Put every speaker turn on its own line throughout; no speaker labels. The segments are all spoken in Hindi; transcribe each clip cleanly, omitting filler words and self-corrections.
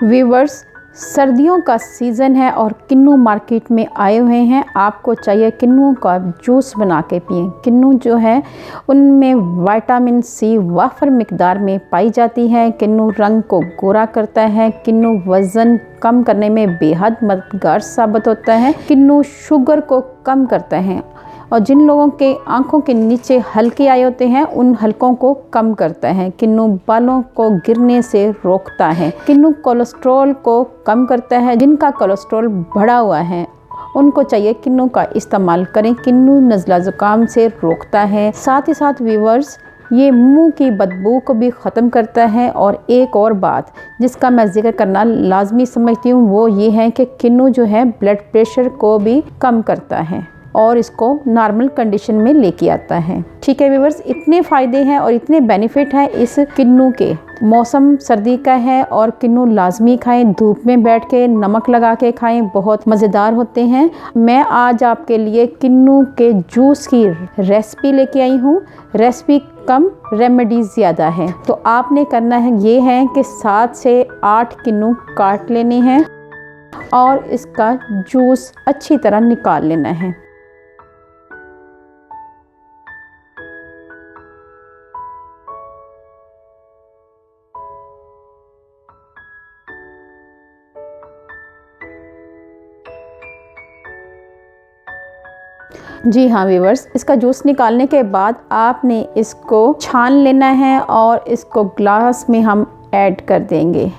व्यूवर्स, सर्दियों का सीज़न है और किन्नू मार्केट में आए हुए हैं। आपको चाहिए किन्नू का जूस बना के पिएं। किन्नू जो है उनमें विटामिन सी वाफर मिकदार में पाई जाती है। किन्नू रंग को गोरा करता है। किन्नू वज़न कम करने में बेहद मददगार साबित होता है। किन्नू शुगर को कम करता है और जिन लोगों के आंखों के नीचे हल्के आए होते हैं उन हल्कों को कम करता है। किन्नू बालों को गिरने से रोकता है। किन्नू कोलेस्ट्रॉल को कम करता है। जिनका कोलेस्ट्रॉल बढ़ा हुआ है उनको चाहिए किन्नू का इस्तेमाल करें। किन्नू नज़ला ज़ुकाम से रोकता है। साथ ही साथ व्यूवर्स, ये मुंह की बदबू को भी ख़त्म करता है। और एक और बात जिसका मैं जिक्र करना लाजमी समझती हूँ वो ये है कि किन्नू जो है ब्लड प्रेशर को भी कम करता है और इसको नॉर्मल कंडीशन में लेके आता है। ठीक है व्यूअर्स, इतने फ़ायदे हैं और इतने बेनिफिट हैं इस किन्नू के। मौसम सर्दी का है और किन्नू लाजमी खाएं। धूप में बैठ के नमक लगा के खाएं, बहुत मज़ेदार होते हैं। मैं आज आपके लिए किन्नू के जूस की रेसिपी लेके आई हूँ। रेसिपी कम, रेमेडी ज़्यादा है। तो आपने करना है ये है कि 7 से 8 किन्नू काट लेने हैं और इसका जूस अच्छी तरह निकाल लेना है। जी हाँ व्यूवर्स, इसका जूस निकालने के बाद आपने इसको छान लेना है और इसको ग्लास में हम ऐड कर देंगे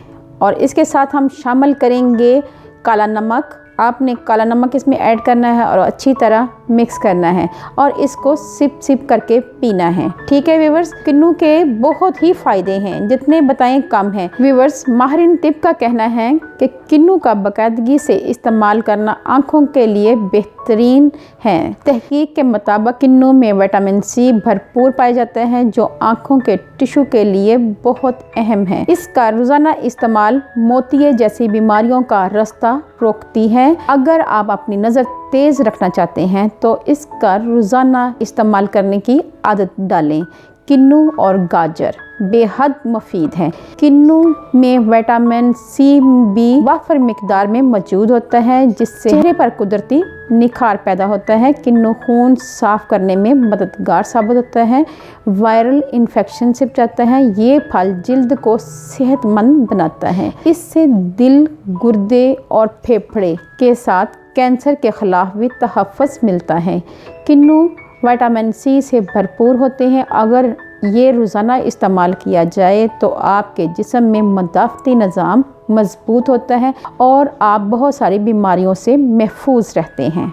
और इसके साथ हम शामिल करेंगे काला नमक। आपने काला नमक इसमें ऐड करना है और अच्छी तरह मिक्स करना है और इसको सिप सिप करके पीना है। ठीक है व्यूवर्स, किन्नू के बहुत ही फ़ायदे हैं, जितने बताएं कम हैं। व्यूवर्स, माहिरीन टिप का कहना है कि किन्नू का बाकायदगी से इस्तेमाल करना आँखों के लिए बेहतरीन है। तहकीक के मुताबिक किन्नू में विटामिन सी भरपूर पाया जाता है जो आँखों के टिश्यू के लिए बहुत अहम है। इसका रोज़ाना इस्तेमाल मोतिये जैसी बीमारियों का रास्ता रोकती है। अगर आप अपनी नज़र तेज़ रखना चाहते हैं तो इसका रोज़ाना इस्तेमाल करने की आदत डालें। किन्नू और गाजर बेहद मुफीद है। किन्नू में विटामिन सी भी वाफर मिकदार में मौजूद होता है जिससे चेहरे पर कुदरती निखार पैदा होता है। किन्नू खून साफ करने में मददगार साबित होता है। वायरल इन्फेक्शन से बचाता है। ये फल जिल्द को सेहतमंद बनाता है। इससे दिल, गुर्दे और फेफड़े के साथ कैंसर के ख़िलाफ़ भी तहफ़्फ़ुज़ मिलता है। किन्नू विटामिन सी से भरपूर होते हैं। अगर ये रोज़ाना इस्तेमाल किया जाए तो आपके जिस्म में मदाफ़ती निज़ाम मजबूत होता है और आप बहुत सारी बीमारियों से महफूज रहते हैं।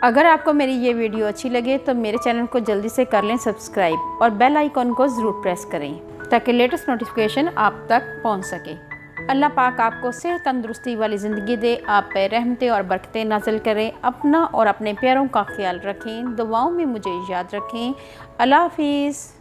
अगर आपको मेरी ये वीडियो अच्छी लगे तो मेरे चैनल को जल्दी से कर लें सब्सक्राइब और बेल आइकॉन को ज़रूर प्रेस करें ताकि लेटेस्ट नोटिफिकेशन आप तक पहुँच सके। अल्लाह पाक आपको सेहत तंदुरुस्ती वाली ज़िंदगी दे, आप पे रहमतें और बरकतें नाज़िल करें। अपना और अपने प्यारों का ख्याल रखें। दुआओं में मुझे याद रखें। अल्लाह हाफ़िज़।